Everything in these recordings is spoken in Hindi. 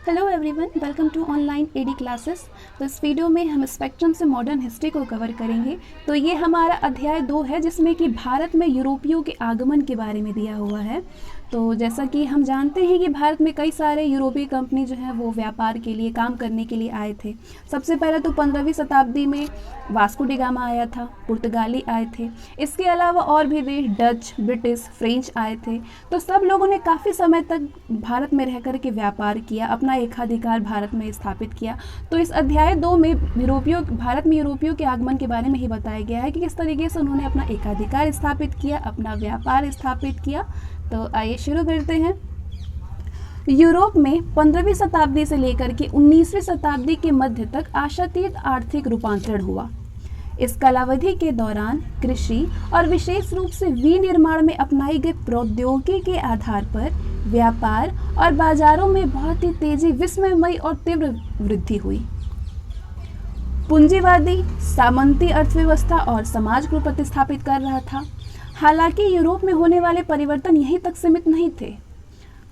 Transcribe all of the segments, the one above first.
Hello everyone, welcome to online AD classes. तो इस वीडियो में हम स्पेक्ट्रम से मॉडर्न हिस्ट्री को कवर करेंगे। तो ये हमारा अध्याय 2 है, जिसमें कि भारत में यूरोपियों के आगमन के बारे में दिया हुआ है। तो जैसा कि हम जानते हैं कि भारत में कई सारे यूरोपीय कंपनी जो है वो व्यापार के लिए, काम करने के लिए आए थे। सबसे पहले तो 15वीं शताब्दी में वास्को डी गामा आया था, पुर्तगाली आए थे। इसके अलावा और भी देश, डच, ब्रिटिश, फ्रेंच आए थे। तो सब लोगों ने काफ़ी समय तक भारत में रह कर के व्यापार किया, अपना एकाधिकार भारत में स्थापित किया। तो इस अध्याय 2 में भारत में यूरोपियों के आगमन के बारे में ही बताया गया है कि किस तरीके से उन्होंने अपना एकाधिकार स्थापित किया, अपना व्यापार स्थापित किया। तो आइए शुरू करते हैं। यूरोप में 15वीं शताब्दी से लेकर के 19वीं शताब्दी के मध्य तक आशातीत आर्थिक रूपांतरण हुआ। इस कालावधि के दौरान कृषि और विशेष रूप से विनिर्माण में अपनाई गई प्रौद्योगिकी के आधार पर व्यापार और बाजारों में बहुत ही तेजी, विस्मयमयी और तीव्र वृद्धि हुई। पूंजीवादी सामंती अर्थव्यवस्था और समाज को प्रतिस्थापित कर रहा था। हालांकि यूरोप में होने वाले परिवर्तन यहीं तक सीमित नहीं थे।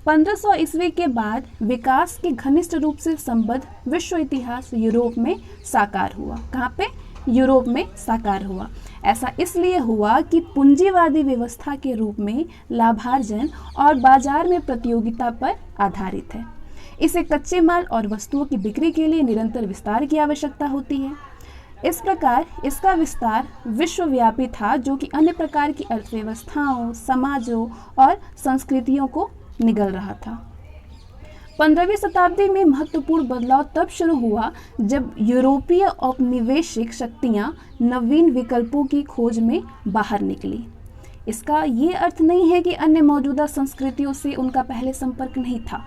1500 ईस्वी के बाद विकास के घनिष्ठ रूप से संबद्ध विश्व इतिहास यूरोप में साकार हुआ। कहाँ पे? यूरोप में साकार हुआ। ऐसा इसलिए हुआ कि पूंजीवादी व्यवस्था के रूप में लाभार्जन और बाजार में प्रतियोगिता पर आधारित है। इसे कच्चे माल और वस्तुओं की बिक्री के लिए निरंतर विस्तार की आवश्यकता होती है। इस प्रकार इसका विस्तार विश्वव्यापी था, जो कि अन्य प्रकार की अर्थव्यवस्थाओं, समाजों और संस्कृतियों को निगल रहा था। 15वीं शताब्दी में महत्वपूर्ण बदलाव तब शुरू हुआ जब यूरोपीय औपनिवेशिक शक्तियां नवीन विकल्पों की खोज में बाहर निकली। इसका ये अर्थ नहीं है कि अन्य मौजूदा संस्कृतियों से उनका पहले संपर्क नहीं था।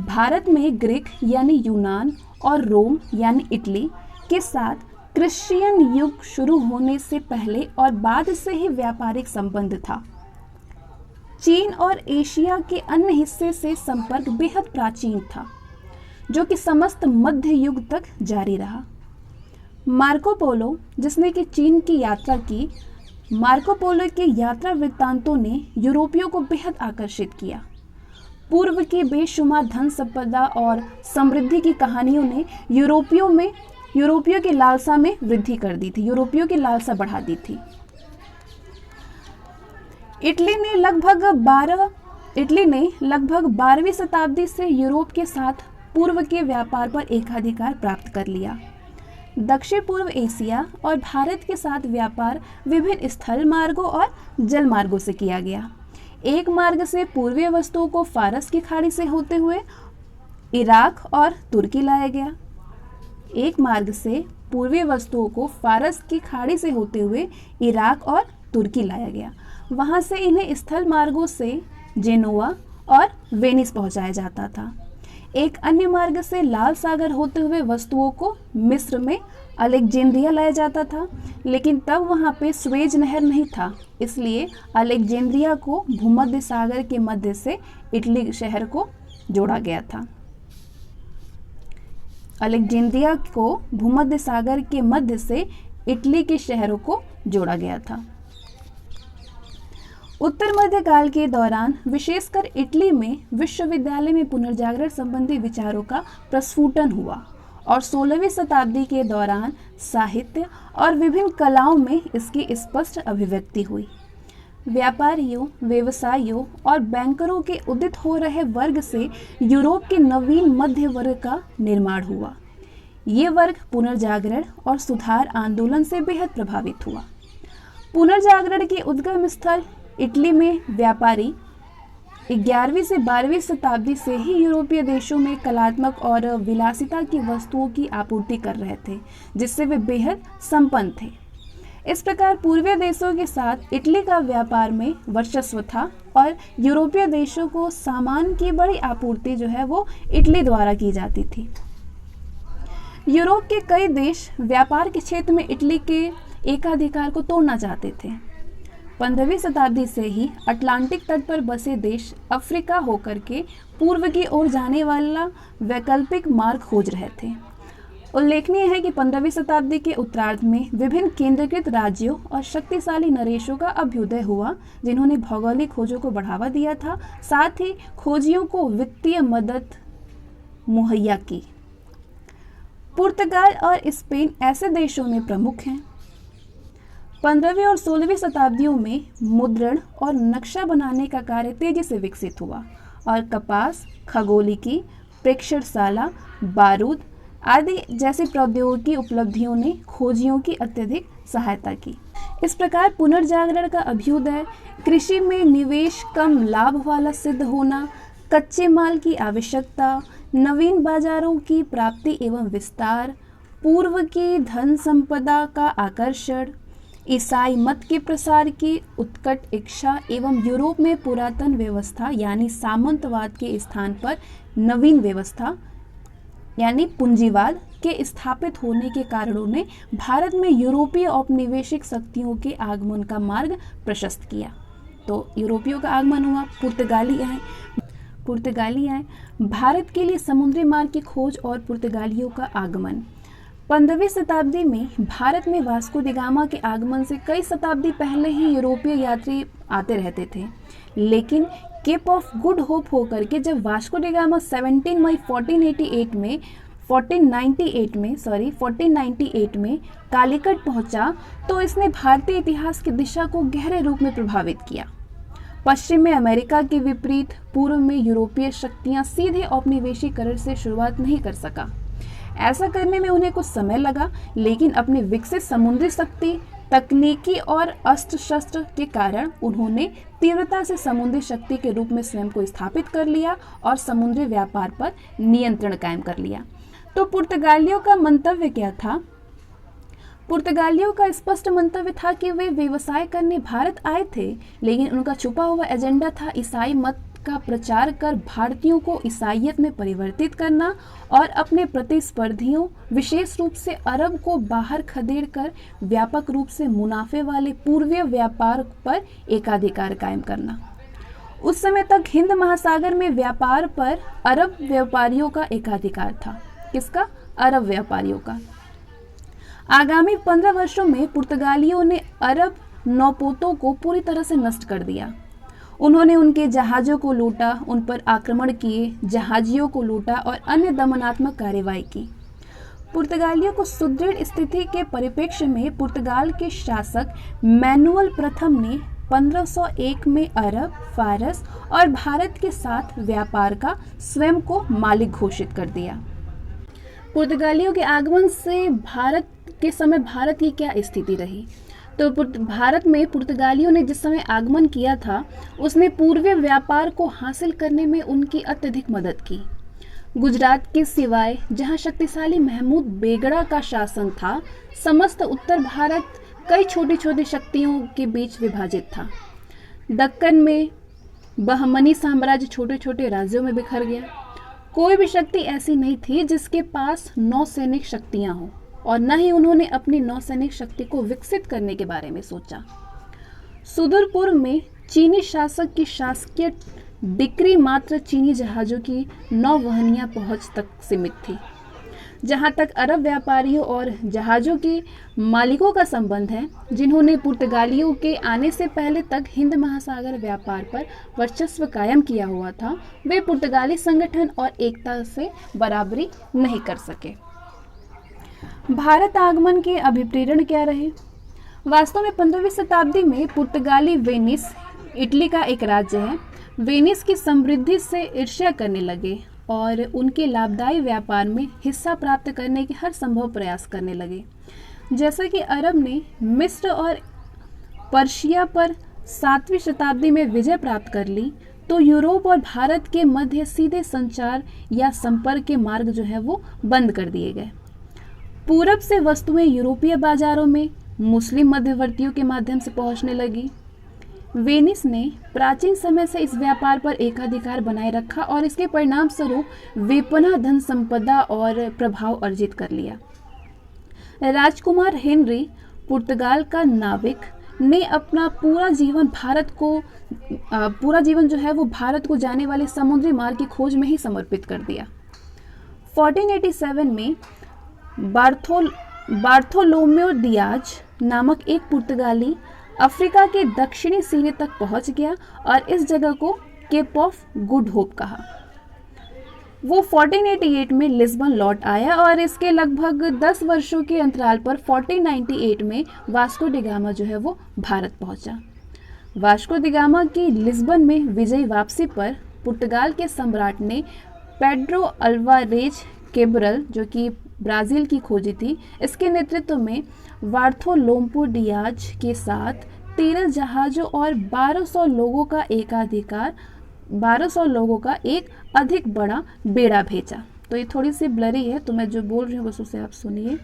भारत में ग्रीक यानी यूनान और रोम यानी इटली के साथ क्रिश्चियन युग शुरू होने से पहले और बाद से ही व्यापारिक संबंध था। चीन और एशिया के अन्य हिस्से से संपर्क बेहद प्राचीन था, जो कि समस्त मध्य युग तक जारी रहा। मार्को पोलो, जिसने कि चीन की यात्रा की, मार्को पोलो के यात्रा वृत्तांतों ने यूरोपियों को बेहद आकर्षित किया। पूर्व की बेशुमार धन संपदा और समृद्धि की कहानियों ने यूरोपियों की लालसा में वृद्धि कर दी थी, यूरोपियों की लालसा बढ़ा दी थी। इटली ने लगभग 12वीं शताब्दी से यूरोप के साथ पूर्व के व्यापार पर एकाधिकार प्राप्त कर लिया। दक्षिण पूर्व एशिया और भारत के साथ व्यापार विभिन्न स्थल मार्गों और जल मार्गों से किया गया। एक मार्ग से पूर्वीय वस्तुओं को फारस की खाड़ी से होते हुए इराक और तुर्की लाया गया। एक मार्ग से पूर्वीय वस्तुओं को फारस की खाड़ी से होते हुए इराक और तुर्की लाया गया। वहां से इन्हें स्थल मार्गों से जेनोआ और वेनिस पहुंचाया जाता था। एक अन्य मार्ग से लाल सागर होते हुए वस्तुओं को मिस्र में अलेक्जेंड्रिया लाया जाता था, लेकिन तब वहां पे स्वेज नहर नहीं था, इसलिए अलेक्जेंड्रिया को भूमध्य सागर के मध्य से इटली शहर को जोड़ा गया था। अलेक्जेंड्रिया को भूमध्य सागर के मध्य से इटली के शहरों को जोड़ा गया था। उत्तर मध्यकाल के दौरान विशेषकर इटली में विश्वविद्यालय में पुनर्जागरण संबंधी विचारों का प्रस्फुटन हुआ और 16वीं शताब्दी के दौरान साहित्य और विभिन्न कलाओं में इसकी स्पष्ट अभिव्यक्ति हुई। व्यापारियों, व्यवसायियों और बैंकरों के उदित हो रहे वर्ग से यूरोप के नवीन मध्य वर्ग का निर्माण हुआ। ये वर्ग पुनर्जागरण और सुधार आंदोलन से बेहद प्रभावित हुआ। पुनर्जागरण के उद्गम स्थल इटली में व्यापारी 11वीं से 12वीं शताब्दी से ही यूरोपीय देशों में कलात्मक और विलासिता की वस्तुओं की आपूर्ति कर रहे थे, जिससे वे बेहद संपन्न थे। इस प्रकार पूर्वीय देशों के साथ इटली का व्यापार में वर्चस्व था और यूरोपीय देशों को सामान की बड़ी आपूर्ति जो है वो इटली द्वारा की जाती थी। यूरोप के कई देश व्यापार के क्षेत्र में इटली के एकाधिकार को तोड़ना चाहते थे। 15वीं शताब्दी से ही अटलांटिक तट पर बसे देश अफ्रीका होकर के पूर्व की ओर जाने वाला वैकल्पिक मार्ग खोज रहे थे। उल्लेखनीय है कि 15वीं शताब्दी के उत्तरार्ध में विभिन्न केंद्रीकृत राज्यों और शक्तिशाली नरेशों का अभ्युदय हुआ, जिन्होंने भौगोलिक खोजों को बढ़ावा दिया था। साथ ही खोजियों को वित्तीय मदद मुहैया की। पुर्तगाल और स्पेन ऐसे देशों में प्रमुख हैं। 15वीं और 16वीं शताब्दियों में मुद्रण और नक्शा बनाने का कार्य तेजी से विकसित हुआ और कपास, खगोलिकी, प्रेक्षणशाला, बारूद आदि जैसी प्रौद्योगिकी उपलब्धियों ने खोजियों की अत्यधिक सहायता की। इस प्रकार पुनर्जागरण का अभ्युदय, कृषि में निवेश कम लाभ वाला सिद्ध होना, कच्चे माल की आवश्यकता, नवीन बाजारों की प्राप्ति एवं विस्तार, पूर्व की धन संपदा का आकर्षण, ईसाई मत के प्रसार की उत्कट इच्छा एवं यूरोप में पुरातन व्यवस्था यानी सामंतवाद के स्थान पर नवीन व्यवस्था यानी पूंजीवाद के स्थापित होने के कारणों ने भारत में यूरोपीय औपनिवेशिक शक्तियों के आगमन का मार्ग प्रशस्त किया। तो यूरोपियों का आगमन हुआ, पुर्तगाली आए, भारत के लिए समुद्री मार्ग की खोज और पुर्तगालियों का आगमन। 15वीं शताब्दी में भारत में वास्को डी गामा के आगमन से कई शताब्दी पहले ही यूरोपीय यात्री आते रहते थे, लेकिन केप ऑफ गुड होप होकर के जब वास्को डी गामा 17 मई 1498 में कालीकट पहुंचा तो इसने भारतीय इतिहास की दिशा को गहरे रूप में प्रभावित किया। पश्चिम में अमेरिका के विपरीत पूर्व में यूरोपीय शक्तियां सीधे औपनिवेशीकरण से शुरुआत नहीं कर सका। ऐसा करने में उन्हें कुछ समय लगा, लेकिन अपने विकसित समुद्री शक्ति, तकनीकी और अस्त्र शस्त्र के कारण उन्होंने तीव्रता से समुद्री शक्ति के रूप में स्वयं को स्थापित कर लिया और समुद्री व्यापार पर नियंत्रण कायम कर लिया। तो पुर्तगालियों का मंतव्य क्या था? पुर्तगालियों का स्पष्ट मंतव्य था कि वे व्यवसाय करने भारत आए थे, लेकिन उनका छुपा हुआ एजेंडा था ईसाई मत का प्रचार कर भारतीयों को ईसाईयत में परिवर्तित करना और अपने प्रतिस्पर्धियों विशेष रूप से अरब को बाहर खदेड़ कर व्यापक रूप से मुनाफे वाले पूर्वीय व्यापार पर एकाधिकार कायम करना। उस समय तक हिंद महासागर में व्यापार पर अरब व्यापारियों का एकाधिकार था। किसका? अरब व्यापारियों का। आगामी 15 वर्षों में पुर्तगालियों ने अरब नौपोतों को पूरी तरह से नष्ट कर दिया। उन्होंने उनके जहाज़ों को लूटा, उन पर आक्रमण किए, जहाजियों को लूटा और अन्य दमनात्मक कार्यवाही की। पुर्तगालियों को सुदृढ़ स्थिति के परिप्रेक्ष्य में पुर्तगाल के शासक मैनुअल प्रथम ने 1501 में अरब, फारस और भारत के साथ व्यापार का स्वयं को मालिक घोषित कर दिया। पुर्तगालियों के आगमन से भारत के समय भारत की क्या स्थिति रही? तो भारत में पुर्तगालियों ने जिस समय आगमन किया था उसने पूर्वीय व्यापार को हासिल करने में उनकी अत्यधिक मदद की। गुजरात के सिवाय जहां शक्तिशाली महमूद बेगड़ा का शासन था, समस्त उत्तर भारत कई छोटी छोटी शक्तियों के बीच विभाजित था। दक्कन में बहमनी साम्राज्य छोटे छोटे राज्यों में बिखर गया। कोई भी शक्ति ऐसी नहीं थी जिसके पास नौसैनिक शक्तियां हों, और न ही उन्होंने अपनी नौसैनिक शक्ति को विकसित करने के बारे में सोचा। सुदूर पूर्व में चीनी शासक की शासकीय डिक्री मात्र चीनी जहाज़ों की नौवहनीय पहुंच तक सीमित थी। जहां तक अरब व्यापारियों और जहाज़ों के मालिकों का संबंध है, जिन्होंने पुर्तगालियों के आने से पहले तक हिंद महासागर व्यापार पर वर्चस्व कायम किया हुआ था, वे पुर्तगाली संगठन और एकता से बराबरी नहीं कर सके। भारत आगमन के अभिप्रेरण क्या रहे? वास्तव में 15वीं शताब्दी में पुर्तगाली वेनिस, इटली का एक राज्य है, वेनिस की समृद्धि से ईर्ष्या करने लगे और उनके लाभदायी व्यापार में हिस्सा प्राप्त करने के हर संभव प्रयास करने लगे। जैसा कि अरब ने मिस्र और पर्शिया पर 7वीं शताब्दी में विजय प्राप्त कर ली, तो यूरोप और भारत के मध्य सीधे संचार या संपर्क के मार्ग जो है वो बंद कर दिए गए। पूरब से वस्तुएं यूरोपीय बाजारों में मुस्लिम मध्यवर्तियों के माध्यम से पहुंचने लगी। वेनिस ने प्राचीन समय से इस व्यापार पर एकाधिकार बनाए रखा और इसके परिणाम स्वरूप बेपनाह धन संपदा और प्रभाव अर्जित कर लिया। राजकुमार हेनरी, पुर्तगाल का नाविक, ने अपना पूरा जीवन जो है वो भारत को जाने वाले समुद्री मार्ग की खोज में ही समर्पित कर दिया। 1487 में बार्थोलोमेओ दियाज नामक एक पुर्तगाली अफ्रीका के दक्षिणी सिरे तक पहुंच गया और इस जगह को केप ऑफ गुड होप कहा। वो 1488 में लिस्बन लौट आया और इसके लगभग 10 वर्षों के अंतराल पर 1498 में वास्को डी गामा जो है वो भारत पहुंचा। वास्को डी गामा की लिस्बन में विजयी वापसी पर पुर्तगाल के सम्राट ने पेड्रो अल्वारेज केब्रल, जो कि ब्राज़ील की खोजी थी, इसके नेतृत्व में बार्थोलोम्पो डियाज के साथ 13 जहाज़ों और 1200 लोगों का एक अधिक बड़ा बेड़ा भेजा। तो ये थोड़ी सी ब्लरी है, तो मैं जो बोल रही हूँ बस उसे आप सुनिए।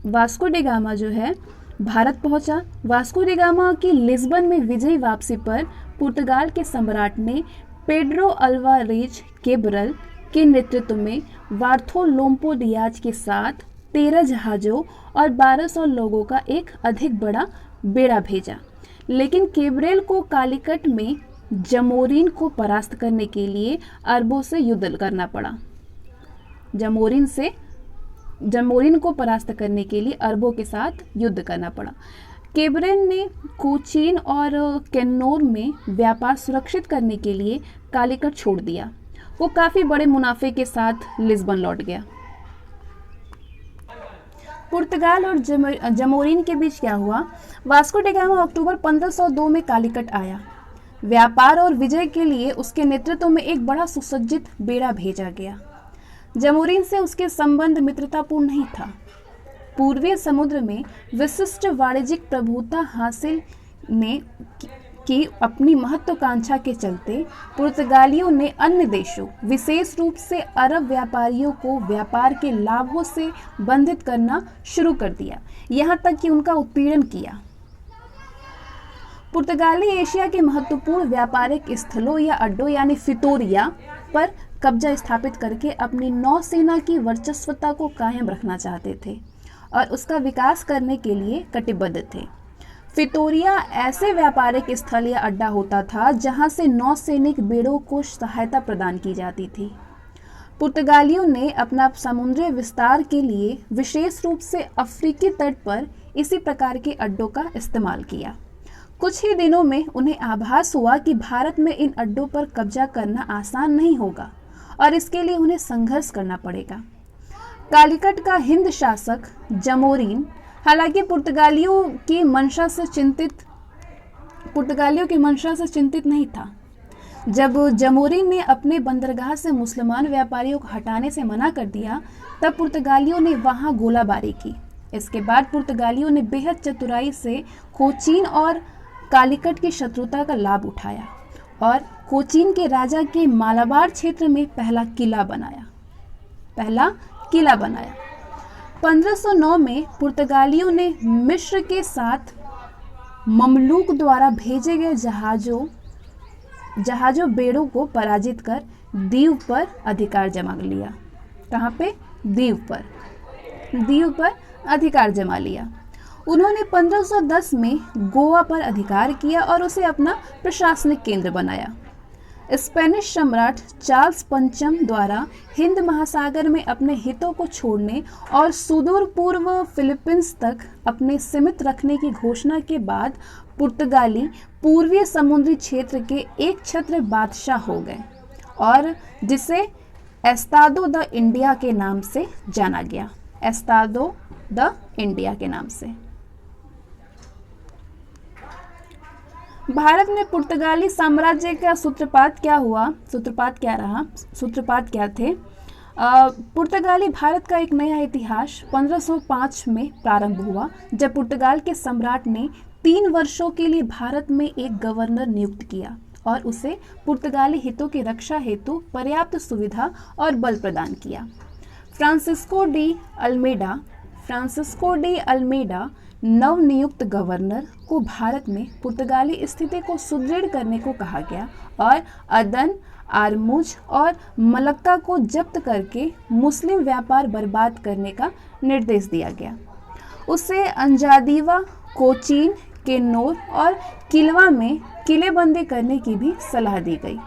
वास्को डी गामा जो है भारत पहुंचा। वास्को डी गामा की लिस्बन में विजयी वापसी पर पुर्तगाल के सम्राट ने पेड्रो अल्वारेज केब्रल के नेतृत्व में बार्थोलोम्पो डियाज के साथ 13 जहाज़ों और 1200 लोगों का एक अधिक बड़ा बेड़ा भेजा। लेकिन केब्रेल को कालीकट में जमोरिन को परास्त करने के लिए अरबों से युद्ध करना पड़ा। जमोरिन को परास्त करने के लिए अरबों के साथ युद्ध करना पड़ा। केब्रेल ने कोचीन और केन्नौर में व्यापार सुरक्षित करने के लिए कालीकट छोड़ दिया। वो काफ़ी बड़े मुनाफे के साथ लिस्बन लौट गया। पुर्तगाल और जमोरिन के बीच क्या हुआ? वास्को डी गामा अक्टूबर 1502 में कालीकट आया। व्यापार और विजय के लिए उसके नेतृत्व में एक बड़ा सुसज्जित बेड़ा भेजा गया। जमोरिन से उसके संबंध मित्रतापूर्ण नहीं था। पूर्वीय समुद्र में विशिष्ट वाणिज्यिक प्रभुता हासिल की अपनी महत्वाकांक्षा के चलते पुर्तगालियों ने अन्य देशों, विशेष रूप से अरब व्यापारियों को व्यापार के लाभों से बंधित करना शुरू कर दिया, यहाँ तक कि उनका उत्पीड़न किया। पुर्तगाली एशिया के महत्वपूर्ण व्यापारिक स्थलों या अड्डों यानी फितोरिया पर कब्जा स्थापित करके अपनी नौसेना की वर्चस्वता को कायम रखना चाहते थे और उसका विकास करने के लिए कटिबद्ध थे। फितोरिया ऐसे व्यापारिक स्थल या अड्डा होता था जहां से नौसैनिक बेड़ों को सहायता प्रदान की जाती थी। पुर्तगालियों ने अपना समुद्री विस्तार के लिए विशेष रूप से अफ्रीकी तट पर इसी प्रकार के अड्डों का इस्तेमाल किया। कुछ ही दिनों में उन्हें आभास हुआ कि भारत में इन अड्डों पर कब्जा करना आसान नहीं होगा और इसके लिए उन्हें संघर्ष करना पड़ेगा। कालीकट का हिंद शासक जमोरिन हालांकि पुर्तगालियों की मंशा से चिंतित नहीं था। जब जमोरिन ने अपने बंदरगाह से मुसलमान व्यापारियों को हटाने से मना कर दिया, तब पुर्तगालियों ने वहां गोलाबारी की। इसके बाद पुर्तगालियों ने बेहद चतुराई से कोचीन और कालीकट की शत्रुता का लाभ उठाया और कोचीन के राजा के मालाबार क्षेत्र में पहला किला बनाया। 1509 में पुर्तगालियों ने मिस्र के साथ ममलूक द्वारा भेजे गए जहाजों बेड़ों को पराजित कर दीव पर अधिकार जमा लिया। कहाँ पे? दीव पर अधिकार जमा लिया। उन्होंने 1510 में गोवा पर अधिकार किया और उसे अपना प्रशासनिक केंद्र बनाया। स्पेनिश सम्राट चार्ल्स पंचम द्वारा हिंद महासागर में अपने हितों को छोड़ने और सुदूर पूर्व फिलीपींस तक अपने सीमित रखने की घोषणा के बाद पुर्तगाली पूर्वीय समुद्री क्षेत्र के एक छत्र बादशाह हो गए और जिसे एस्तादो द इंडिया के नाम से जाना गया। एस्तादो द इंडिया के नाम से। भारत में पुर्तगाली साम्राज्य का सूत्रपात क्या थे? पुर्तगाली भारत का एक नया इतिहास 1505 में प्रारंभ हुआ, जब पुर्तगाल के सम्राट ने 3 वर्षों के लिए भारत में एक गवर्नर नियुक्त किया और उसे पुर्तगाली हितों की रक्षा हेतु पर्याप्त सुविधा और बल प्रदान किया। फ्रांसिस्को डी अल्मेडा नवनियुक्त गवर्नर को भारत में पुर्तगाली स्थिति को सुदृढ़ करने को कहा गया और अदन, आरमुज और मलक्का को जब्त करके मुस्लिम व्यापार बर्बाद करने का निर्देश दिया गया। उसे अंजादीवा, कोचीन, केन्नौर और किलवा में किलेबंदी करने की भी सलाह दी गई।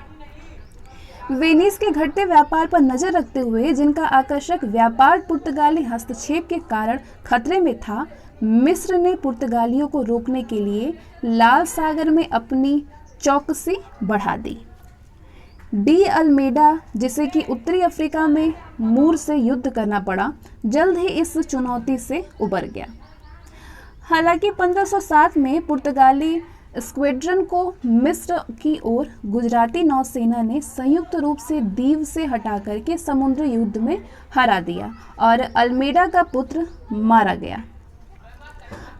वेनिस के घटते व्यापार पर नजर रखते हुए, जिनका आकर्षक व्यापार पुर्तगाली हस्तक्षेप के कारण खतरे में था, मिस्र ने पुर्तगालियों को रोकने के लिए लाल सागर में अपनी चौकसी बढ़ा दी। डी अल्मेडा, जिसे कि उत्तरी अफ्रीका में मूर से युद्ध करना पड़ा, जल्द ही इस चुनौती से उबर गया। हालांकि 1507 में पुर्तगाली स्क्वाड्रन को मिस्र की ओर गुजराती नौसेना ने संयुक्त रूप से दीव से हटाकर के समुद्र युद्ध में हरा दिया और अल्मेडा का पुत्र मारा गया।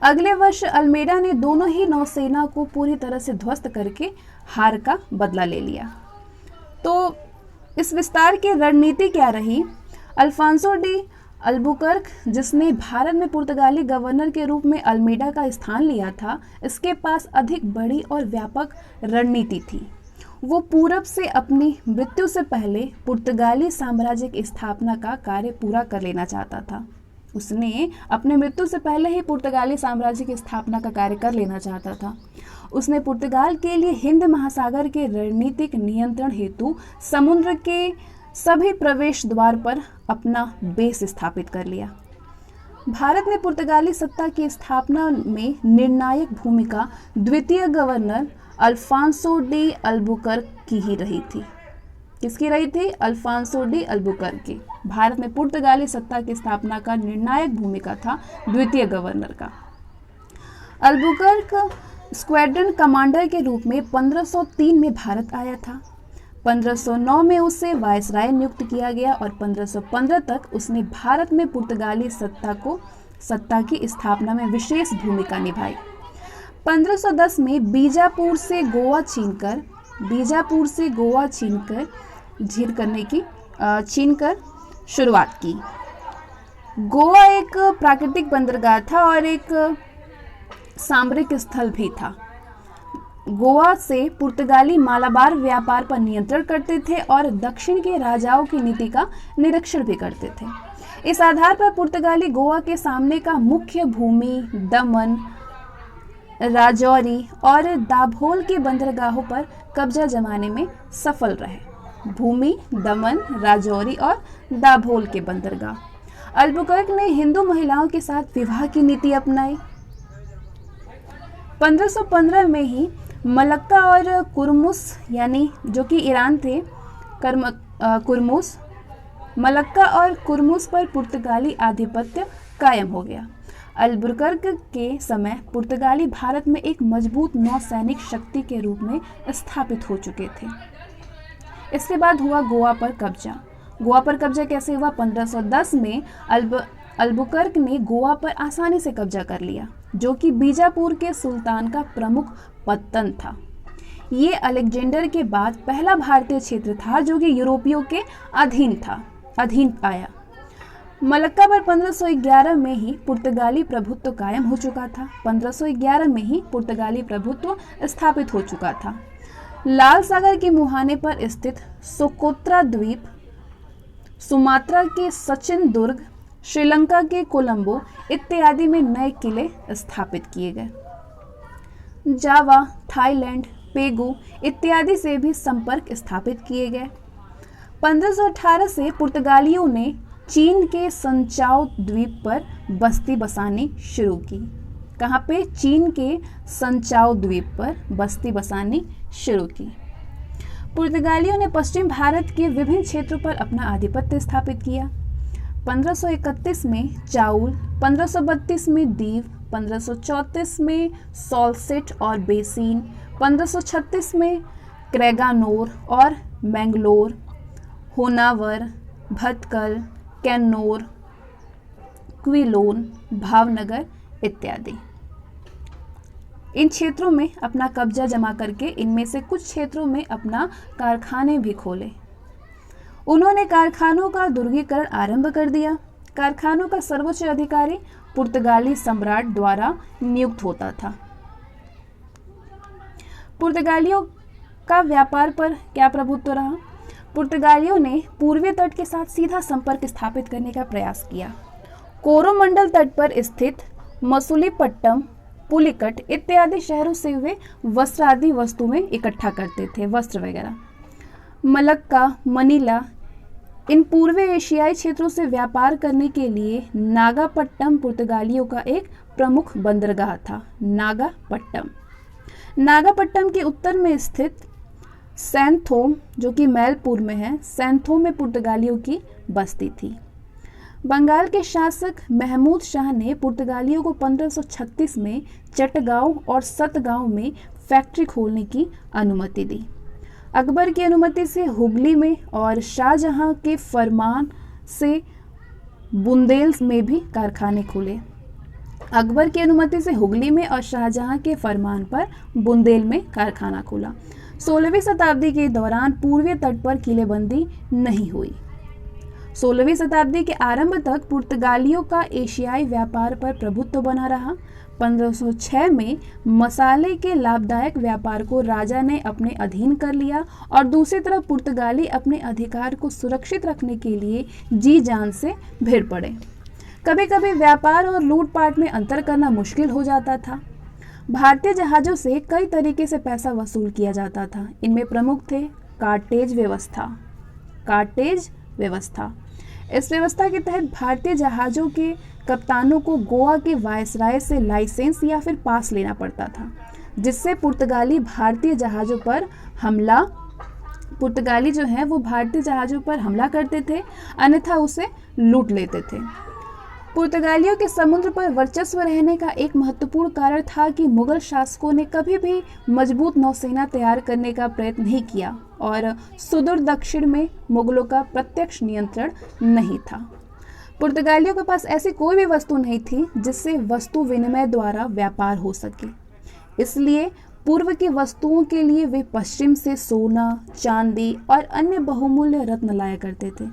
अगले वर्ष अल्मेडा ने दोनों ही नौसेना को पूरी तरह से ध्वस्त करके हार का बदला ले लिया। तो इस विस्तार की रणनीति क्या रही? अल्फांसो डी अल्बुकर्क, जिसने भारत में पुर्तगाली गवर्नर के रूप में अल्मेडा का स्थान लिया था, इसके पास अधिक बड़ी और व्यापक रणनीति थी। वो पूरब से अपनी मृत्यु से पहले पुर्तगाली साम्राज्य की स्थापना का कार्य पूरा कर लेना चाहता था। उसने अपने मृत्यु से पहले ही पुर्तगाली साम्राज्य की स्थापना का कार्य कर लेना चाहता था। उसने पुर्तगाल के लिए हिंद महासागर के रणनीतिक नियंत्रण हेतु समुद्र के सभी प्रवेश द्वार पर अपना बेस स्थापित कर लिया। भारत में पुर्तगाली सत्ता की स्थापना में निर्णायक भूमिका द्वितीय गवर्नर अल्फांसो डी अल्बुकर्क की ही रही थी। किसकी रही थी? अल्फांसो डी अल्बुकर्क की। भारत में पुर्तगाली सत्ता की स्थापना का निर्णायक भूमिका था द्वितीय गवर्नर का। अल्बुकर्क स्क्वाड्रन कमांडर के रूप में 1503 में भारत आया था। 1509 में उसे वायसराय नियुक्त किया गया और 1515 तक उसने भारत में पुर्तगाली सत्ता की स्थापना में विशेष भूमिका निभाई। 1510 में बीजापुर से गोवा छीनकर शुरुआत की। गोवा एक प्राकृतिक बंदरगाह था और एक सामरिक स्थल भी था। गोवा से पुर्तगाली मालाबार व्यापार पर नियंत्रण करते थे और दक्षिण के राजाओं की नीति का निरीक्षण भी करते थे। इस आधार पर पुर्तगाली गोवा के सामने का मुख्य भूमि, दमन, राजौरी और दाभोल के बंदरगाहों पर कब्जा जमाने में सफल रहे। भूमि, दमन, राजौरी और दाभोल के बंदरगाह। अल्बुकर्क ने हिंदू महिलाओं के साथ विवाह की नीति अपनाई। 1515 में ही मलक्का और कुर्मुस, यानी जो कि ईरान थे, कुर्मुस, मलक्का और कुर्मुस पर पुर्तगाली आधिपत्य कायम हो गया। अल्बुकर्क के समय पुर्तगाली भारत में एक मजबूत नौसैनिक शक्ति के रूप में स्थापित हो चुके थे। इसके बाद हुआ गोवा पर कब्जा। गोवा पर कब्जा कैसे हुआ? 1510 में अल्बुकर्क ने गोवा पर आसानी से कब्जा कर लिया, जो कि बीजापुर के सुल्तान का प्रमुख पत्तन था। ये अलेक्जेंडर के बाद पहला भारतीय क्षेत्र था जो कि यूरोपियों के अधीन आया। मलक्का पर 1511 में ही पुर्तगाली प्रभुत्व कायम हो चुका था। 1511 में ही पुर्तगाली प्रभुत्व स्थापित हो चुका था। लाल सागर के मुहाने पर स्थित सोकोत्रा द्वीप, सुमात्रा के सचिन दुर्ग, श्रीलंका के कोलंबो इत्यादि में नए किले स्थापित किए गए। जावा, थाईलैंड, पेगु इत्यादि से भी संपर्क स्थापित किए गए। 1518 से पुर्तगालियों ने चीन के संचाओ द्वीप पर बस्ती बसानी शुरू की। कहाँ पे? चीन के संचाओ द्वीप पर बस्ती बसानी शुरू की। पुर्तगालियों ने पश्चिम भारत के विभिन्न क्षेत्रों पर अपना आधिपत्य स्थापित किया। 1531 में चाउल, 1532 में दीव, 1534 में सॉल्सेट और बेसिन, 1536 में क्रेगानोर और मैंगलोर, होनावर, भटकल, कैन्नौर, क्विलोन, भावनगर इत्यादि। इन क्षेत्रों में अपना कब्जा जमा करके इनमें से कुछ क्षेत्रों में अपना कारखाने भी खोले। उन्होंने कारखानों का दुर्गीकरण आरंभ कर दिया। कारखानों का सर्वोच्च अधिकारी पुर्तगाली सम्राट द्वारा नियुक्त होता था। पुर्तगालियों का व्यापार पर क्या प्रभुत्व रहा? पुर्तगालियों ने पूर्वी तट के साथ सीधा संपर्क स्थापित करने का प्रयास किया। कोरोमंडल तट पर स्थित मसूलीपट्टम, पुलिकट इत्यादि शहरों से वे वस्त्र आदि वस्तुएं इकट्ठा करते थे, वस्त्र वगैरह। मलक्का, मनीला, इन पूर्वी एशियाई क्षेत्रों से व्यापार करने के लिए नागापट्टम पुर्तगालियों का एक प्रमुख बंदरगाह था। नागापट्टम के उत्तर में स्थित सैंथोम, जो कि मैलपुर में है, सैंथोम में पुर्तगालियों की बस्ती थी। बंगाल के शासक महमूद शाह ने पुर्तगालियों को 1536 में चटगांव और सतगांव में फैक्ट्री खोलने की अनुमति दी। अकबर की अनुमति से हुगली में और शाहजहां के फरमान से बुंदेल में भी कारखाने खुले। अकबर की अनुमति से हुगली में और शाहजहां के फरमान पर बुंदेल में कारखाना खुला। 16वीं शताब्दी के दौरान पूर्वी तट पर किलेबंदी नहीं हुई। 16वीं शताब्दी के आरंभ तक पुर्तगालियों का एशियाई व्यापार पर प्रभुत्व बना रहा। 1506 में मसाले के लाभदायक व्यापार को राजा ने अपने अधीन कर लिया और दूसरी तरफ पुर्तगाली अपने अधिकार को सुरक्षित रखने के लिए जी जान से भिड़ पड़े। कभी कभी व्यापार और लूटपाट में अंतर करना मुश्किल हो जाता था। भारतीय जहाज़ों से कई तरीके से पैसा वसूल किया जाता था। इनमें प्रमुख थे कार्टेज व्यवस्था। इस व्यवस्था के तहत भारतीय जहाज़ों के कप्तानों को गोवा के वायसराय से लाइसेंस या फिर पास लेना पड़ता था, जिससे पुर्तगाली जो है वो भारतीय जहाज़ों पर हमला करते थे, अन्यथा उसे लूट लेते थे। पुर्तगालियों के समुद्र पर वर्चस्व रहने का एक महत्वपूर्ण कारण था कि मुगल शासकों ने कभी भी मजबूत नौसेना तैयार करने का प्रयत्न नहीं किया और सुदूर दक्षिण में मुगलों का प्रत्यक्ष नियंत्रण नहीं था। पुर्तगालियों के पास ऐसी कोई भी वस्तु नहीं थी जिससे वस्तु विनिमय द्वारा व्यापार हो सके। इसलिए पूर्व की वस्तुओं के लिए वे पश्चिम से सोना, चांदी और अन्य बहुमूल्य रत्न लाया करते थे।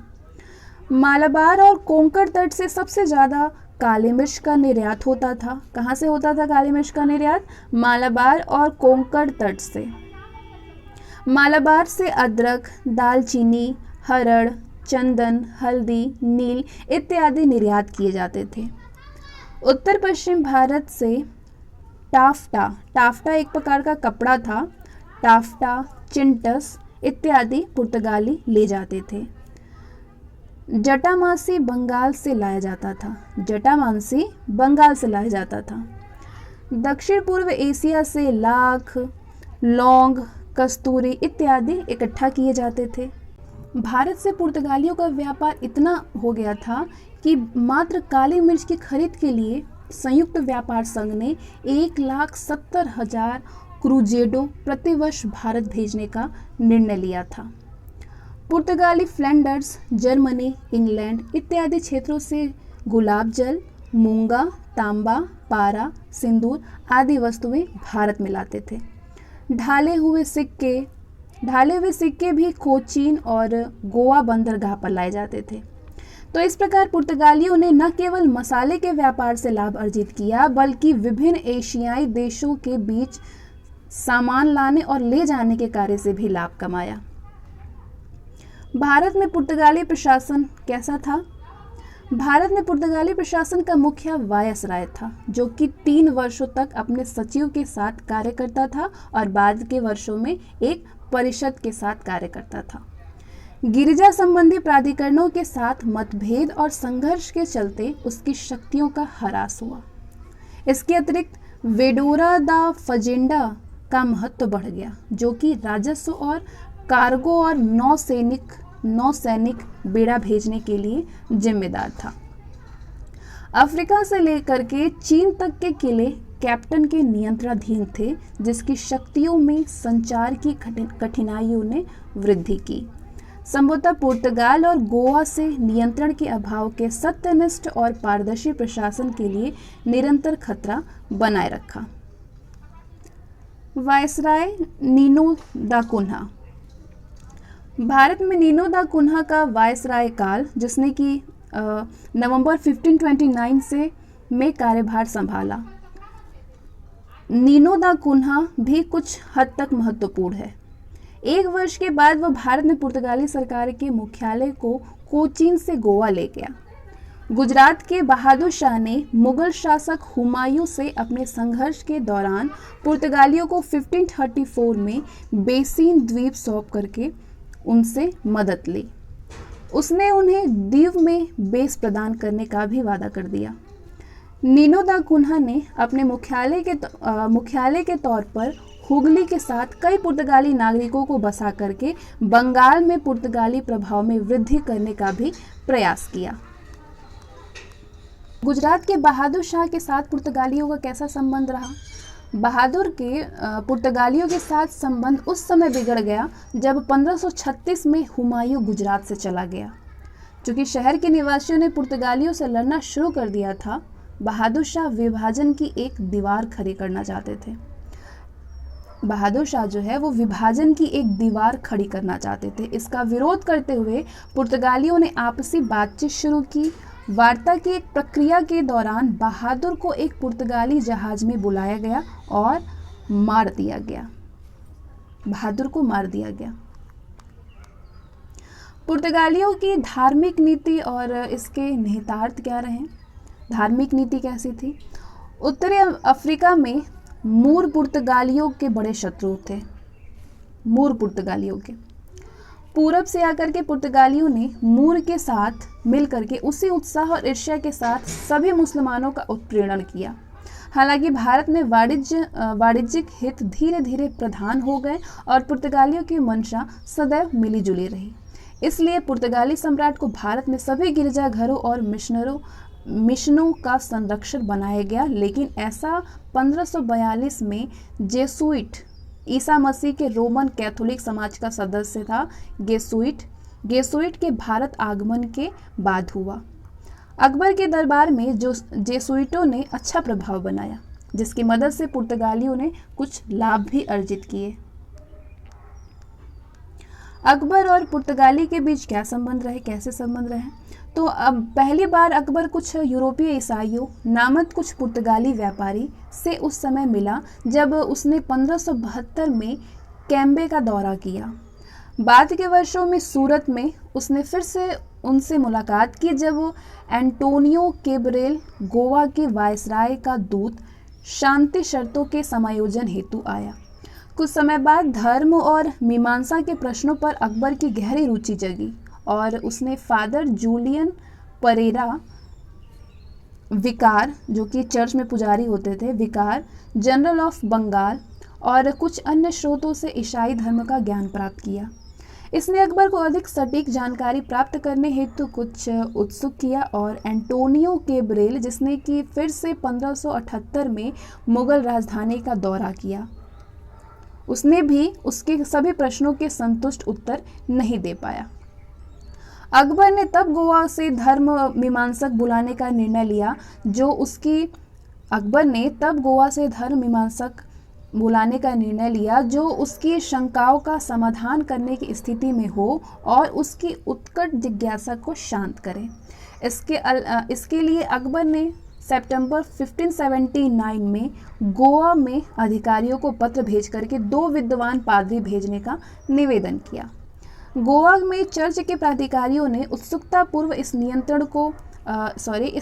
मालाबार और कोंकण तट से सबसे ज़्यादा काली मिर्च का निर्यात होता था। कहाँ से होता था काली मिर्च का निर्यात? मालाबार और कोंकण तट से। मालाबार से अदरक, दालचीनी, हरड़, चंदन, हल्दी, नील इत्यादि निर्यात किए जाते थे। उत्तर पश्चिम भारत से टाफ्टा एक प्रकार का कपड़ा था। टाफ्टा, चिंटस इत्यादि पुर्तगाली ले जाते थे। जटामांसी बंगाल से लाया जाता था। दक्षिण पूर्व एशिया से लाख, लौंग, कस्तूरी इत्यादि इकट्ठा किए जाते थे। भारत से पुर्तगालियों का व्यापार इतना हो गया था कि मात्र काली मिर्च की खरीद के लिए संयुक्त व्यापार संघ ने 1,70,000 क्रूजेडो प्रतिवर्ष भारत भेजने का निर्णय लिया था। पुर्तगाली फ्लैंडर्स, जर्मनी, इंग्लैंड इत्यादि क्षेत्रों से गुलाब जल, मूंगा, तांबा, पारा, सिंदूर आदि वस्तुएं भारत में लाते थे। ढाले हुए सिक्के भी कोचीन और गोवा बंदरगाह पर लाए जाते थे। तो इस प्रकार पुर्तगालियों ने न केवल मसाले के व्यापार से लाभ अर्जित किया, बल्कि विभिन्न एशियाई देशों के बीच सामान लाने और ले जाने के कार्य से भी लाभ कमाया। भारत में पुर्तगाली प्रशासन कैसा था? भारत में पुर्तगाली प्रशासन का मुखिया वायसराय था, जो कि 3 वर्षों तक अपने सचिव के साथ कार्य करता था और बाद के वर्षों में एक परिषद के साथ कार्य करता था। गिरिजा संबंधी प्राधिकरणों के साथ मतभेद और संघर्ष के चलते उसकी शक्तियों का ह्रास हुआ। इसके अतिरिक्त वेडोरा दा फजेंडा का महत्व बढ़ गया, जो कि राजस्व और कार्गो और नौसैनिक बेड़ा भेजने के लिए जिम्मेदार था। अफ्रीका से लेकर के चीन तक के किले कैप्टन के नियंत्रणाधीन थे, जिसकी शक्तियों में संचार की कठिनाइयों ने वृद्धि की। संभवतः पुर्तगाल और गोवा से नियंत्रण के अभाव के सत्यनिष्ठ और पारदर्शी प्रशासन के लिए निरंतर खतरा बनाए रखा। वायसराय नीनो दा कुन्हा। भारत में नीनो दा कुन्हा का वायसराय काल, जिसने कि नवंबर 1529 से में कार्यभार संभाला। नीनो दा कुन्हा भी कुछ हद तक महत्वपूर्ण है। 1 वर्ष के बाद वह भारत में पुर्तगाली सरकार के मुख्यालय को कोचीन से गोवा ले गया। गुजरात के बहादुर शाह ने मुगल शासक हुमायूं से अपने संघर्ष के दौरान पुर्तगालियों को 1534 में बेसिन द्वीप सौंप करके उनसे मदद ली। उसने उन्हें द्वीप में बेस प्रदान करने का भी वादा कर दिया। नीनो दा कुन्हा ने अपने मुख्यालय के तौर पर हुगली के साथ कई पुर्तगाली नागरिकों को बसा करके बंगाल में पुर्तगाली प्रभाव में वृद्धि करने का भी प्रयास किया। गुजरात के बहादुर शाह के साथ पुर्तगालियों का कैसा संबंध रहा? बहादुर के पुर्तगालियों के साथ संबंध उस समय बिगड़ गया जब 1536 में हुमायूं गुजरात से चला गया। चूँकि शहर के निवासियों ने पुर्तगालियों से लड़ना शुरू कर दिया था, बहादुर शाह विभाजन की एक दीवार खड़ी करना चाहते थे। बहादुर शाह जो है वो विभाजन की एक दीवार खड़ी करना चाहते थे। इसका विरोध करते हुए पुर्तगालियों ने आपसी बातचीत शुरू की। वार्ता की एक प्रक्रिया के दौरान बहादुर को एक पुर्तगाली जहाज में बुलाया गया और मार दिया गया। बहादुर को मार दिया गया। पुर्तगालियों की धार्मिक नीति और इसके निहितार्थ क्या रहे? धार्मिक नीति कैसी थी? उत्तरी अफ्रीका में मूर पुर्तगालियों के बड़े शत्रु थे। मूर पुर्तगालियों के पूरब से आकर के पुर्तगालियों ने मूर के साथ मिलकर के उसी उत्साह और ईर्ष्या के साथ सभी मुसलमानों का उत्पीड़न किया। हालांकि भारत में वाणिज्यिक हित धीरे धीरे प्रधान हो गए और पुर्तगालियों की मंशा सदैव मिली जुली रही। इसलिए पुर्तगाली सम्राट को भारत में सभी गिरजाघरों और मिशनों का संरक्षक बनाया गया। लेकिन ऐसा 1542 में जेसुइट, ईसा मसीह के रोमन कैथोलिक समाज का सदस्य था, गेसुइट के भारत आगमन के बाद हुआ। अकबर के दरबार में जो जेसुइटों ने अच्छा प्रभाव बनाया, जिसकी मदद से पुर्तगालियों ने कुछ लाभ भी अर्जित किए। अकबर और पुर्तगाली के बीच क्या संबंध रहे, कैसे संबंध रहे? तो अब पहली बार अकबर कुछ यूरोपीय ईसाइयों नामक कुछ पुर्तगाली व्यापारी से उस समय मिला जब उसने 1572 में कैम्बे का दौरा किया। बाद के वर्षों में सूरत में उसने फिर से उनसे मुलाकात की जब एंटोनियो कैब्रेल, गोवा के वायसराय का दूत, शांति शर्तों के समायोजन हेतु आया। कुछ समय बाद धर्म और मीमांसा के प्रश्नों पर अकबर की गहरी रुचि जगी और उसने फादर जूलियन परेरा, विकार, जो कि चर्च में पुजारी होते थे, विकार जनरल ऑफ बंगाल और कुछ अन्य स्रोतों से ईसाई धर्म का ज्ञान प्राप्त किया। इसने अकबर को अधिक सटीक जानकारी प्राप्त करने हेतु कुछ उत्सुक किया और एंटोनियो कैब्रेल, जिसने कि फिर से 1578 में मुगल राजधानी का दौरा किया, उसने भी उसके सभी प्रश्नों के संतुष्ट उत्तर नहीं दे पाया। अकबर ने तब गोवा से धर्म मीमांसक बुलाने का निर्णय लिया जो उसकी शंकाओं का समाधान करने की स्थिति में हो और उसकी उत्कट जिज्ञासा को शांत करे। इसके लिए अकबर ने सितंबर 1579 में गोवा में अधिकारियों को पत्र भेज करके 2 विद्वान पादरी भेजने का निवेदन किया। गोवा में चर्च के प्राधिकारियों ने उत्सुकता पूर्व इस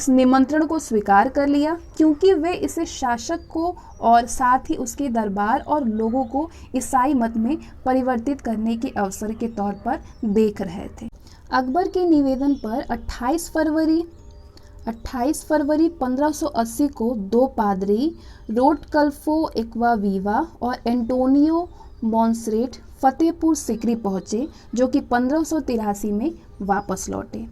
निमंत्रण को स्वीकार कर लिया, क्योंकि वे इसे शासक को और साथ ही उसके दरबार और लोगों को ईसाई मत में परिवर्तित करने के अवसर के तौर पर देख रहे थे। अकबर के निवेदन पर 28 फरवरी 1580 को 2 पादरी, रोडकल्फो एक्वावीवा और एंटोनियो मॉन्सरेट फतेहपुर सिकरी पहुँचे, जो कि 1583 में वापस लौटे।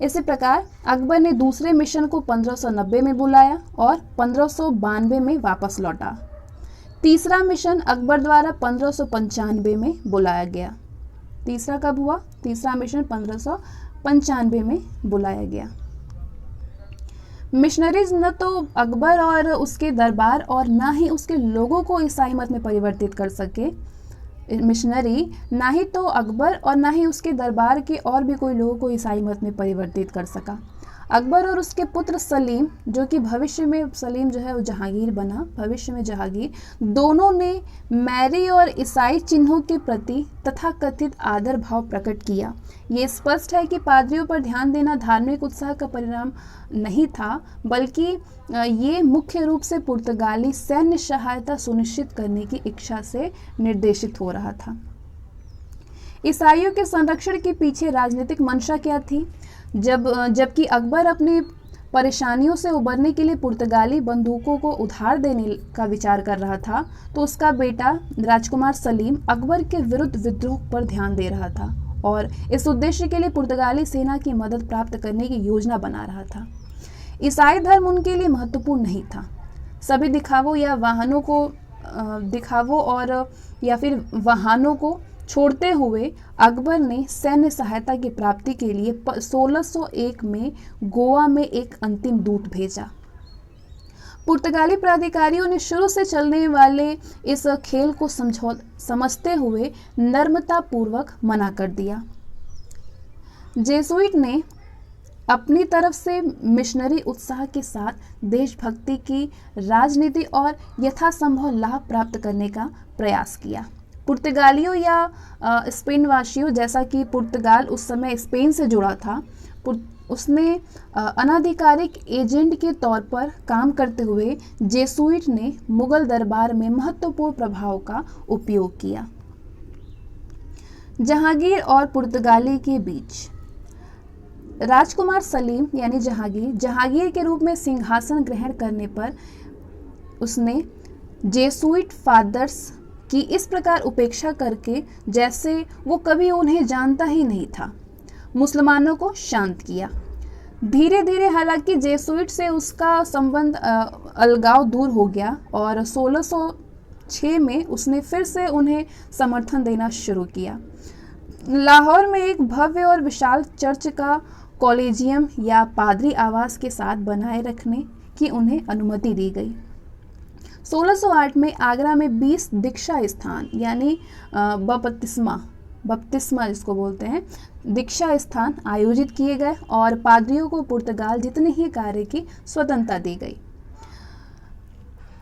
इसी प्रकार अकबर ने दूसरे मिशन को 1590 में बुलाया और 1592 में वापस लौटा। तीसरा मिशन अकबर द्वारा 1595 में बुलाया गया। तीसरा कब हुआ? तीसरा मिशन 1595 में बुलाया गया। मिशनरीज न तो अकबर और उसके दरबार और न ही उसके लोगों को ईसाई मत में परिवर्तित कर सके। मिशनरी ना ही तो अकबर और ना ही उसके दरबार के और भी कोई लोगों को ईसाई मत में परिवर्तित कर सका। अकबर और उसके पुत्र सलीम, जो कि भविष्य में सलीम जो है वो जहांगीर बना, भविष्य में जहांगीर, दोनों ने मैरी और ईसाई चिन्हों के प्रति तथाकथित आदर भाव प्रकट किया। ये स्पष्ट है कि पादरियों पर ध्यान देना धार्मिक उत्साह का परिणाम नहीं था, बल्कि ये मुख्य रूप से पुर्तगाली सैन्य सहायता सुनिश्चित करने की इच्छा से निर्देशित हो रहा था। ईसाइयों के संरक्षण के पीछे राजनीतिक मंशा क्या थी? जबकि अकबर अपने परेशानियों से उबरने के लिए पुर्तगाली बंदूकों को उधार देने का विचार कर रहा था, तो उसका बेटा राजकुमार सलीम अकबर के विरुद्ध विद्रोह पर ध्यान दे रहा था और इस उद्देश्य के लिए पुर्तगाली सेना की मदद प्राप्त करने की योजना बना रहा था। ईसाई धर्म उनके लिए महत्वपूर्ण नहीं था। सभी वाहनों को छोड़ते हुए अकबर ने सैन्य सहायता की प्राप्ति के लिए 1601 में गोवा में एक अंतिम दूत भेजा। पुर्तगाली प्राधिकारियों ने शुरू से चलने वाले इस खेल को समझते हुए नम्रतापूर्वक मना कर दिया। जेसुइट ने अपनी तरफ से मिशनरी उत्साह के साथ देशभक्ति की राजनीति और यथासंभव लाभ प्राप्त करने का प्रयास किया। पुर्तगालियों या स्पेनवासियों, जैसा कि पुर्तगाल उस समय स्पेन से जुड़ा था, उसने अनाधिकारिक एजेंट के तौर पर काम करते हुए जेसुइट ने मुगल दरबार में महत्वपूर्ण प्रभाव का उपयोग किया। जहांगीर और पुर्तगाली के बीच राजकुमार सलीम यानी जहांगीर के रूप में सिंहासन ग्रहण करने पर उसने जेसुइट फादर्स की इस प्रकार उपेक्षा करके जैसे वो कभी उन्हें जानता ही नहीं था, मुसलमानों को शांत किया। धीरे धीरे हालांकि जेसुइट से उसका संबंध अलगाव दूर हो गया और 1606 में उसने फिर से उन्हें समर्थन देना शुरू किया। लाहौर में एक भव्य और विशाल चर्च का कॉलेजियम या पादरी आवास के साथ बनाए रखने की उन्हें अनुमति दी गई। 1608 में आगरा में 20 दीक्षा स्थान यानी बपतिस्मा जिसको बोलते हैं, दीक्षा स्थान आयोजित किए गए और पादरियों को पुर्तगाल जितने ही कार्य की स्वतंत्रता दी गई।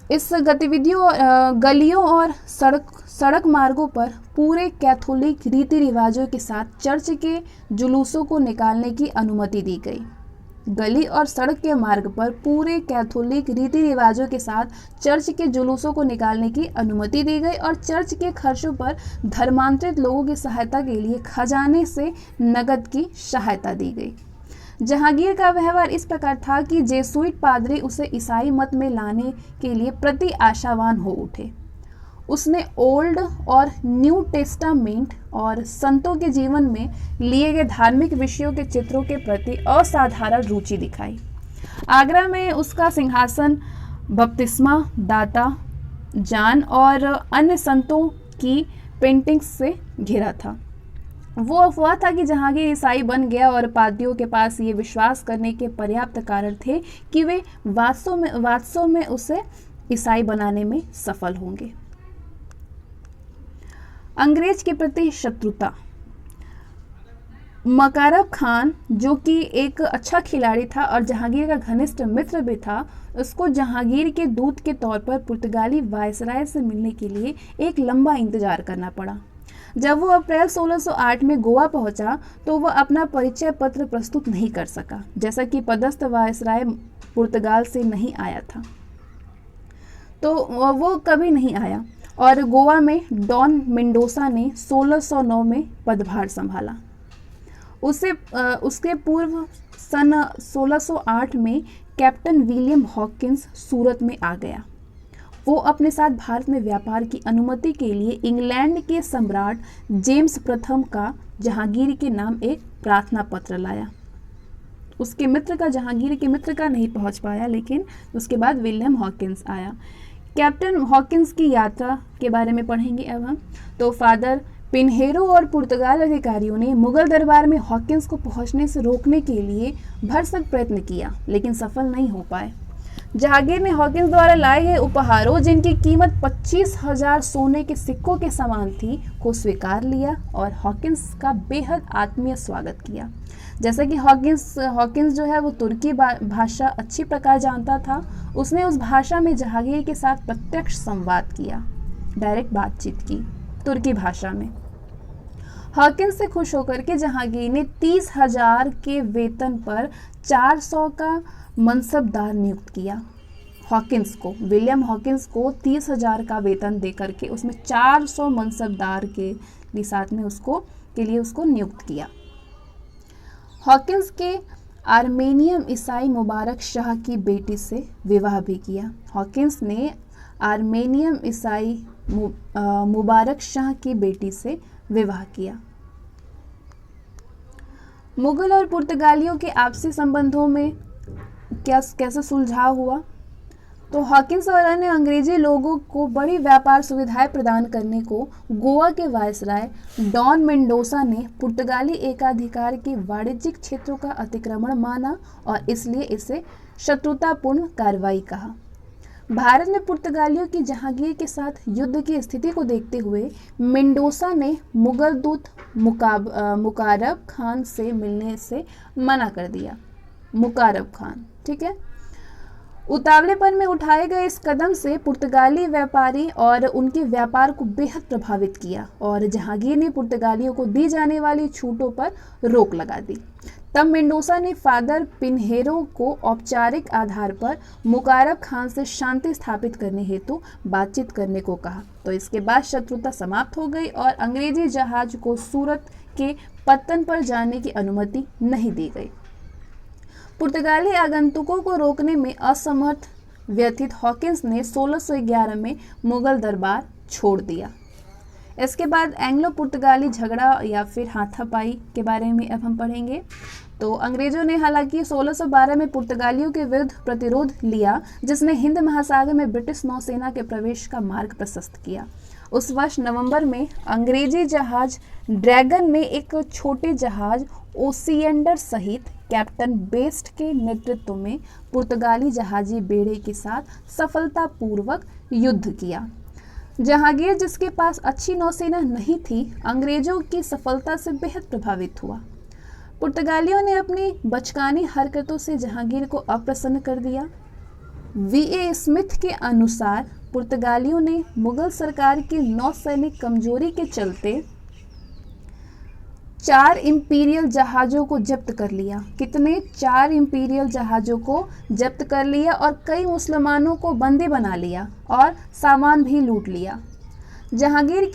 इस गतिविधियों गलियों और सड़क मार्गों पर पूरे कैथोलिक रीति रिवाजों के साथ चर्च के जुलूसों को निकालने की अनुमति दी गई। गली और सड़क के मार्ग पर पूरे कैथोलिक रीति रिवाजों के साथ चर्च के जुलूसों को निकालने की अनुमति दी गई और चर्च के खर्चों पर धर्मांतरित लोगों की सहायता के लिए खजाने से नकद की सहायता दी गई। जहांगीर का व्यवहार इस प्रकार था कि जेसुइट पादरी उसे ईसाई मत में लाने के लिए प्रति आशावान हो उठे। उसने ओल्ड और न्यू टेस्टामेंट और संतों के जीवन में लिए गए धार्मिक विषयों के चित्रों के प्रति असाधारण रुचि दिखाई। आगरा में उसका सिंहासन बपतिस्मा दाता जान और अन्य संतों की पेंटिंग्स से घिरा था। वो अफवाह था कि जहांगीर ईसाई बन गया और पादरियों के पास ये विश्वास करने के पर्याप्त कारण थे कि वे वास्तव में उसे ईसाई बनाने में सफल होंगे। अंग्रेज के प्रति शत्रुता। मकारब खान, जो कि एक अच्छा खिलाड़ी था और जहांगीर का घनिष्ठ मित्र भी था, उसको जहांगीर के दूत के तौर पर पुर्तगाली वायसराय से मिलने के लिए एक लंबा इंतजार करना पड़ा। जब वो अप्रैल 1608 में गोवा पहुंचा तो वह अपना परिचय पत्र प्रस्तुत नहीं कर सका, जैसा कि पदस्थ वायसराय पुर्तगाल से नहीं आया था, तो वो कभी नहीं आया और गोवा में डॉन मेंडोसा ने 1609 में पदभार संभाला। उसके पूर्व सन 1608 में कैप्टन विलियम हॉकिंस सूरत में आ गया। वो अपने साथ भारत में व्यापार की अनुमति के लिए इंग्लैंड के सम्राट जेम्स प्रथम का जहांगीर के नाम एक प्रार्थना पत्र लाया। उसके मित्र का, जहांगीर के मित्र का नहीं पहुंच पाया, लेकिन उसके बाद विलियम हॉकिंस आया। कैप्टन हॉकिंस की यात्रा के बारे में पढ़ेंगे अब हम। तो फादर पिन्हेरो और पुर्तगाल अधिकारियों ने मुगल दरबार में हॉकिंस को पहुंचने से रोकने के लिए भरसक प्रयत्न किया, लेकिन सफल नहीं हो पाए। जहांगीर ने हॉकिंस द्वारा लाए गए उपहारों, जिनकी कीमत 25,000 सोने के सिक्कों के समान थी, को स्वीकार लिया और हॉकिंस का बेहद आत्मीय स्वागत किया। जैसा कि हॉकिंस जो है वो तुर्की भाषा अच्छी प्रकार जानता था, उसने उस भाषा में जहांगीर के साथ प्रत्यक्ष संवाद किया, डायरेक्ट बातचीत की तुर्की भाषा में। हॉकिंस से खुश होकर के जहांगीर ने 30,000 के वेतन पर 400 का मनसबदार नियुक्त किया। विलियम हॉकिंस को 30,000 का वेतन देकर के उसमें 400 मनसबदार के साथ में उसको नियुक्त किया। हॉकिंस के आर्मेनियन ईसाई मुबारक शाह की बेटी से विवाह भी किया। हॉकिंस ने आर्मेनियन ईसाई मुबारक शाह की बेटी से विवाह किया। मुगल और पुर्तगालियों के आपसी संबंधों में कैसे सुलझाव हुआ? तो हॉकिंस और अन्य अंग्रेजी लोगों को बड़ी व्यापार सुविधाएं प्रदान करने को गोवा के वायसराय डॉन मेंडोसा ने पुर्तगाली एकाधिकार के वाणिज्यिक क्षेत्रों का अतिक्रमण माना और इसलिए इसे शत्रुतापूर्ण कार्रवाई कहा। भारत में पुर्तगालियों की जहांगीर के साथ युद्ध की स्थिति को देखते हुए मेंडोसा ने मुगल दूत मुकारब खान से मिलने से मना कर दिया। मुकारब खान, ठीक है। उतावलेपन में उठाए गए इस कदम से पुर्तगाली व्यापारी और उनके व्यापार को बेहद प्रभावित किया और जहांगीर ने पुर्तगालियों को दी जाने वाली छूटों पर रोक लगा दी। तब मेंडोसा ने फादर पिन्हेरो को औपचारिक आधार पर मुकारब खान से शांति स्थापित करने हेतु बातचीत करने को कहा। तो इसके बाद शत्रुता समाप्त हो गई और अंग्रेजी जहाज को सूरत के पत्तन पर जाने की अनुमति नहीं दी गई। पुर्तगाली आगंतुकों को रोकने में असमर्थ व्यथित हॉकिंस ने 1611 में मुगल दरबार छोड़ दिया। इसके बाद एंग्लो पुर्तगाली झगड़ा या फिर हाथापाई के बारे में अब हम पढ़ेंगे। तो अंग्रेजों ने हालांकि 1612 में पुर्तगालियों के विरुद्ध प्रतिरोध लिया, जिसने हिंद महासागर में ब्रिटिश नौसेना के प्रवेश का मार्ग प्रशस्त किया। उस वर्ष नवंबर में अंग्रेजी जहाज ड्रैगन ने एक छोटे जहाज ओसिएंडर सहित कैप्टन बेस्ट के नेतृत्व में पुर्तगाली जहाजी बेड़े के साथ सफलतापूर्वक युद्ध किया। जहांगीर, जिसके पास अच्छी नौसेना नहीं थी, अंग्रेजों की सफलता से बेहद प्रभावित हुआ। पुर्तगालियों ने अपनी बचकानी हरकतों से जहांगीर को अप्रसन्न कर दिया। वीए स्मिथ के अनुसार पुर्तगालियों ने मुगल सरकार की नौसैनिक कमजोरी के चलते 4 इंपीरियल जहाजों को जब्त कर लिया। कितने? 4 इंपीरियल जहाजों को जब्त कर लिया और कई मुसलमानों को बंदी बना लिया और सामान भी लूट लिया। जहांगीर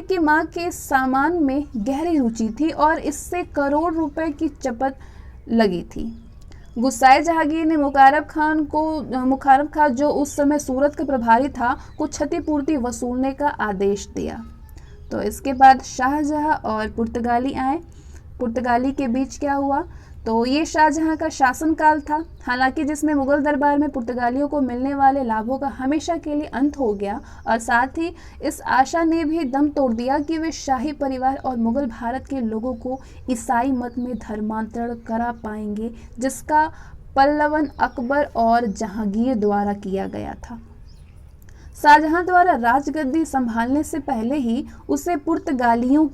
की मां के सामान में गहरी रुचि थी और इससे करोड़ रुपए की चपत लगी थी। गुस्साए जहांगीर ने मुकारब खान जो उस समय सूरत का प्रभारी था, को क्षतिपूर्ति वसूलने का आदेश दिया। तो इसके बाद शाहजहां और पुर्तगाली आए। पुर्तगाली के बीच क्या हुआ? तो ये शाहजहां का शासनकाल था, हालांकि जिसमें मुगल दरबार में पुर्तगालियों को मिलने वाले लाभों का हमेशा के लिए अंत हो गया और साथ ही इस आशा ने भी दम तोड़ दिया कि वे शाही परिवार और मुगल भारत के लोगों को ईसाई मत में धर्मांतरण करा पाएंगे, जिसका पल्लवन अकबर और जहांगीर द्वारा किया गया था। शाहजहां द्वारा राजगद्दी संभालने से पहले ही उसे पुर्तगालियों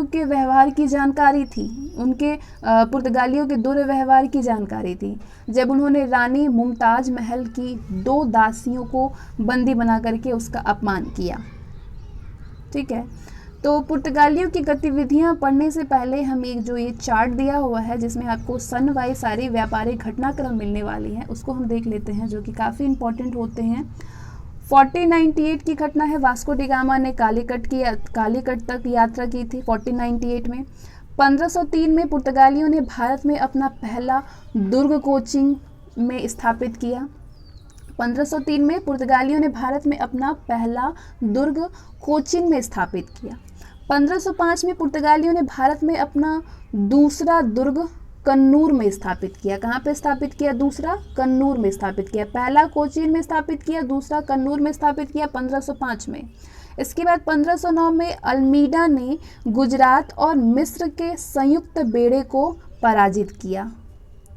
के व्यवहार की जानकारी थी, उनके पुर्तगालियों के दुर्व्यवहार की जानकारी थी। जब उन्होंने रानी मुमताज महल की 2 दासियों को बंदी बना करके उसका अपमान किया। ठीक है, तो पुर्तगालियों की गतिविधियां पढ़ने से पहले हम ये चार्ट दिया हुआ है, जिसमें आपको सन वाइज सारी व्यापारिक घटनाक्रम मिलने वाली हैं, उसको हम देख लेते हैं, जो कि काफ़ी इंपॉर्टेंट होते हैं। 1498 की घटना है, वास्को डी गामा ने कालीकट तक यात्रा की थी 1498 में। 1503 में पुर्तगालियों ने भारत में अपना पहला दुर्ग कोचिन में स्थापित किया। 1503 में पुर्तगालियों ने भारत में अपना पहला दुर्ग कोचिन में स्थापित किया। 1505 में पुर्तगालियों ने भारत में अपना दूसरा दुर्ग कन्नूर में स्थापित किया। कहाँ पे स्थापित किया? दूसरा कन्नूर में स्थापित किया। पहला कोचीन में स्थापित किया, दूसरा कन्नूर में स्थापित किया 1505 में। इसके बाद 1509 में अल्मीडा ने गुजरात और मिस्र के संयुक्त बेड़े को पराजित किया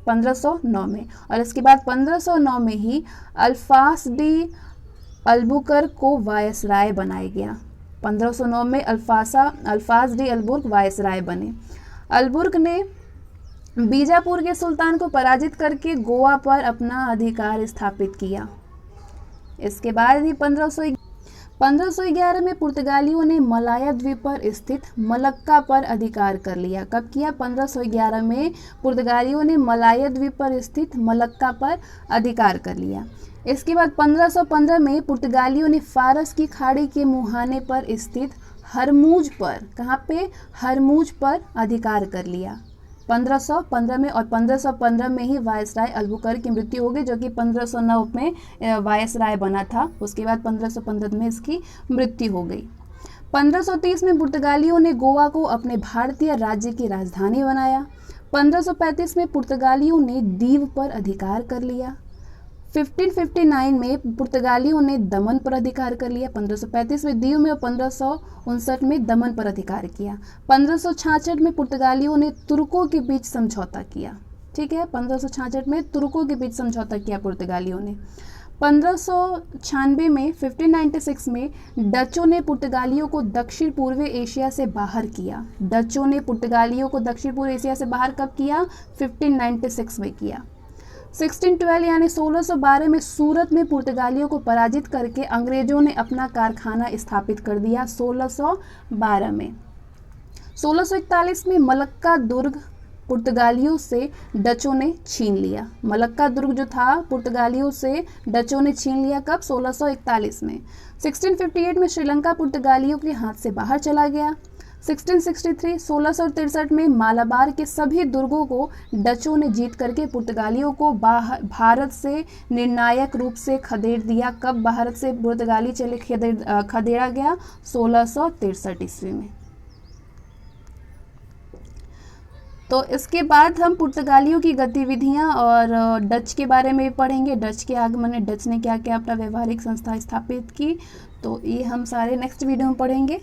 1509 में। और इसके बाद 1509 में ही अल्फास डी अलबुकर्क को वायसराय बनाया गया। 1509 में अल्फास डी अलबुर्क वायसराय बने। अलबुर्क ने बीजापुर के सुल्तान को पराजित करके गोवा पर अपना अधिकार स्थापित किया। इसके बाद ही 1511 में पुर्तगालियों ने मलाया द्वीप पर स्थित मलक्का पर अधिकार कर लिया। कब किया? 1511 में पुर्तगालियों ने मलाया द्वीप पर स्थित मलक्का पर अधिकार कर लिया। इसके बाद 1515 में पुर्तगालियों ने फारस की खाड़ी के मुहाने पर स्थित हरमूज पर, कहाँ पे? हरमूज पर अधिकार कर लिया 1515 में। और 1515 में ही वायसराय अल्बुकर्क की मृत्यु हो गई, जो कि 1509 में वायसराय बना था। उसके बाद 1515 में इसकी मृत्यु हो गई। 1530 में पुर्तगालियों ने गोवा को अपने भारतीय राज्य की राजधानी बनाया। 1535 में पुर्तगालियों ने दीव पर अधिकार कर लिया। 1559 में पुर्तगालियों ने दमन पर अधिकार कर लिया। 1535 में दीव में और 1559 में दमन पर अधिकार किया। 1566 में पुर्तगालियों ने तुर्कों के बीच समझौता किया। ठीक है, 1566 में तुर्कों के बीच समझौता किया पुर्तगालियों ने। 1596 में 1596 में डचों ने पुर्तगालियों को दक्षिण पूर्वी एशिया से बाहर किया। डचों ने पुर्तगालियों को दक्षिण पूर्व एशिया से बाहर कब किया? 1596 में किया। 1612 यानी 1612 में सूरत में पुर्तगालियों को पराजित करके अंग्रेजों ने अपना कारखाना स्थापित कर दिया 1612 में। 1641 में मलक्का दुर्ग पुर्तगालियों से डचों ने छीन लिया। मलक्का दुर्ग जो था पुर्तगालियों से डचों ने छीन लिया। कब? 1641 में। 1658 में श्रीलंका पुर्तगालियों के हाथ से बाहर चला गया। 1663 में मालाबार के सभी दुर्गों को डचों ने जीत करके पुर्तगालियों को भारत से निर्णायक रूप से खदेड़ दिया। कब भारत से पुर्तगाली चले खदेड़ा गया? 1663 ईस्वी में। तो इसके बाद हम पुर्तगालियों की गतिविधियां और डच के बारे में पढ़ेंगे। डच के आगमन में डच ने क्या क्या अपना व्यवहारिक संस्था स्थापित की, तो ये हम सारे नेक्स्ट वीडियो में पढ़ेंगे।